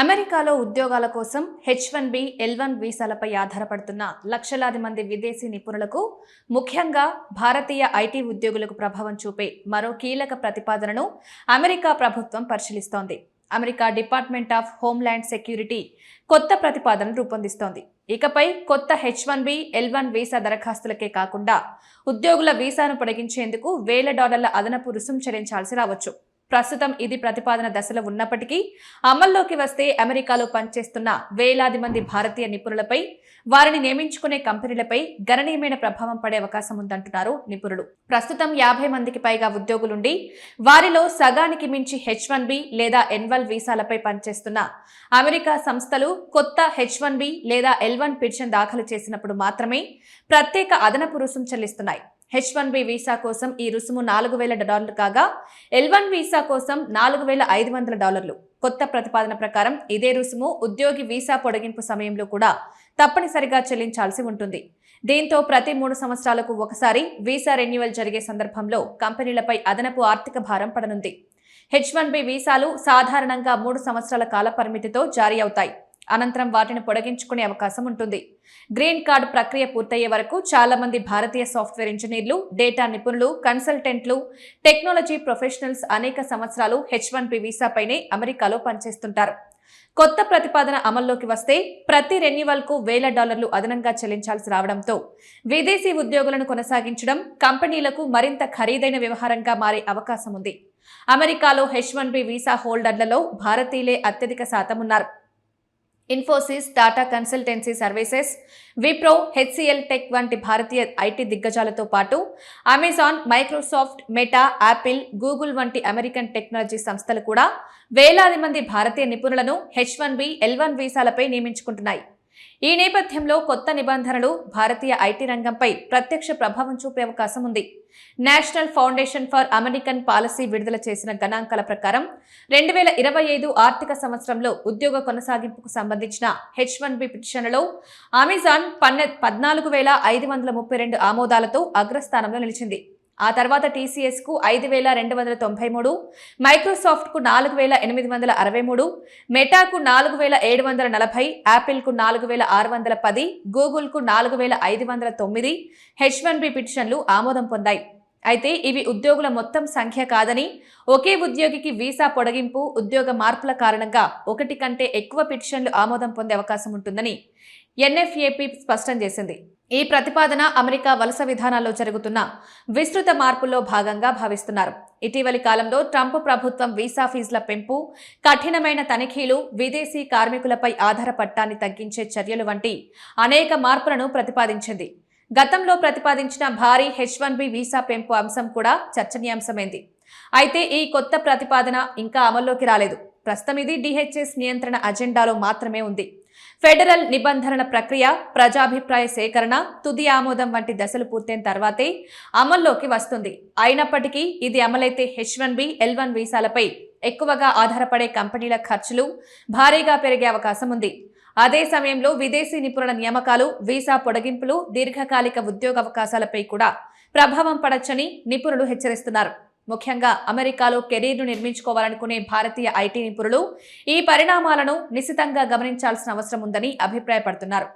అమెరికాలో ఉద్యోగాల కోసం H1B, L1 వీసాలపై ఆధారపడుతున్న లక్షలాది మంది విదేశీ నిపుణులకు, ముఖ్యంగా భారతీయ ఐటీ ఉద్యోగులకు ప్రభావం చూపే మరో కీలక ప్రతిపాదనను అమెరికా ప్రభుత్వం పరిశీలిస్తోంది. America department of homeland security కొత్త ప్రతిపాదనను రూపొందిస్తోంది. ఇకపై కొత్త H1B, L1 వీసా దరఖాస్తులకే కాకుండా ఉద్యోగుల వీసాను పొడిగించేందుకు వేల డాలర్ల అదనపు రుసుము చెల్లించాల్సి రావచ్చు. ప్రస్తుతం ఇది ప్రతిపాదన దశలో ఉన్నప్పటికీ అమల్లోకి వస్తే అమెరికాలో పనిచేస్తున్న వేలాది మంది భారతీయ నిపుణులపై, వారిని నియమించుకునే కంపెనీలపై గణనీయమైన ప్రభావం పడే అవకాశం ఉందంటున్నారు నిపుణులు. ప్రస్తుతం 50 మందికి పైగా ఉద్యోగులుండి వారిలో సగానికి మించి H1B లేదా N1 వీసాలపై పనిచేస్తున్న అమెరికా సంస్థలు కొత్త H1B లేదా L1 పిటిషన్ దాఖలు చేసినప్పుడు మాత్రమే ప్రత్యేక అదనపు రుసుము చెల్లిస్తున్నాయి. H1B వీసా కోసం ఈ రుసుము $4,000 కాగా L1 వీసా కోసం $4,500. కొత్త ప్రతిపాదన ప్రకారం ఇదే రుసుము ఉద్యోగి వీసా పొడిగింపు సమయంలో కూడా తప్పనిసరిగా చెల్లించాల్సి ఉంటుంది. దీంతో ప్రతి 3 సంవత్సరాలకు ఒకసారి వీసా రెన్యువల్ జరిగే సందర్భంలో కంపెనీలపై అదనపు ఆర్థిక భారం పడనుంది. H1B వీసాలు సాధారణంగా 3 సంవత్సరాల కాల పరిమితితో జారీ అవుతాయి. అనంతరం వాటిని పొడిగించుకునే అవకాశం ఉంటుంది. గ్రీన్ కార్డు ప్రక్రియ పూర్తయ్యే వరకు చాలా మంది భారతీయ సాఫ్ట్వేర్ ఇంజనీర్లు, డేటా నిపుణులు, కన్సల్టెంట్లు, టెక్నాలజీ ప్రొఫెషనల్స్ అనేక సంవత్సరాలు H1B వీసాపైనే అమెరికాలో పనిచేస్తుంటారు. కొత్త ప్రతిపాదన అమల్లోకి వస్తే ప్రతి రెన్యువల్కు $1,000 అదనంగా చెల్లించాల్సి రావడంతో విదేశీ ఉద్యోగులను కొనసాగించడం కంపెనీలకు మరింత ఖరీదైన వ్యవహారంగా మారే అవకాశం ఉంది. అమెరికాలో H1B వీసా హోల్డర్లలో భారతీయులే అత్యధిక శాతం ఉన్నారు. Infosys, Tata consultancy services, Wipro, HCL tech వంటి భారతీయ ఐటీ దిగ్గజాలతో పాటు Amazon, Microsoft, meta, Apple, Google వంటి అమెరికన్ టెక్నాలజీ సంస్థలు కూడా వేలాది మంది భారతీయ నిపుణులను H1B, L1 వీసాలపై నియమించుకుంటున్నాయి. ఈ నేపథ్యంలో కొత్త నిబంధనలు భారతీయ ఐటీ రంగంపై ప్రత్యక్ష ప్రభావం చూపే అవకాశం ఉంది. National foundation for American policy విడుదల చేసిన గణాంకాల ప్రకారం 2025 ఆర్థిక సంవత్సరంలో ఉద్యోగ కొనసాగింపుకు సంబంధించిన H1B పిటిషన్లలో అమెజాన్ 14,532 ఆమోదాలతో అగ్రస్థానంలో నిలిచింది. ఆ తర్వాత TCS కు 5,293, మైక్రోసాఫ్ట్ కు 4,863, మెటాకు 4,740, యాపిల్ కు 4,610, గూగుల్ కు 4,509 H1B పిటిషన్లు ఆమోదం పొందాయి. అయితే ఇవి ఉద్యోగుల మొత్తం సంఖ్య కాదని, ఒకే ఉద్యోగికి వీసా పొడిగింపు, ఉద్యోగ మార్పుల కారణంగా ఒకటి కంటే ఎక్కువ పిటిషన్లు ఆమోదం పొందే అవకాశం ఉంటుందని NFAP స్పష్టం చేసింది. ఈ ప్రతిపాదన అమెరికా వలస విధానాల్లో జరుగుతున్న విస్తృత మార్పుల్లో భాగంగా భావిస్తున్నారు. ఇటీవలి కాలంలో ట్రంప్ ప్రభుత్వం వీసా ఫీజుల పెంపు, కఠినమైన తనిఖీలు, విదేశీ కార్మికులపై ఆధారపడటాన్ని తగ్గించే చర్యలు వంటి అనేక మార్పులను ప్రతిపాదించింది. గతంలో ప్రతిపాదించిన భారీ H1B వీసా పెంపు అంశం కూడా చర్చనీయాంశమైంది. అయితే ఈ కొత్త ప్రతిపాదన ఇంకా అమల్లోకి రాలేదు. ప్రస్తుతం ఇది DHS నియంత్రణ అజెండాలో మాత్రమే ఉంది. ఫెడరల్ నిబంధనల ప్రక్రియ, ప్రజాభిప్రాయ సేకరణ, తుది ఆమోదం వంటి దశలు పూర్తయిన తర్వాతే అమల్లోకి వస్తుంది. అయినప్పటికీ ఇది అమలైతే H1B, L1 వీసాలపై ఎక్కువగా ఆధారపడే కంపెనీల ఖర్చులు భారీగా పెరిగే అవకాశం ఉంది. అదే సమయంలో విదేశీ నిపుణుల నియామకాలు, వీసా పొడిగింపులు, దీర్ఘకాలిక ఉద్యోగ అవకాశాలపై కూడా ప్రభావం పడొచ్చని నిపుణులు హెచ్చరిస్తున్నారు. ముఖ్యంగా అమెరికాలో కెరీర్ను నిర్మించుకోవాలనుకునే భారతీయ ఐటీ నిపుణులు ఈ పరిణామాలను నిశితంగా గమనించాల్సిన అవసరం ఉందని అభిప్రాయపడుతున్నారు.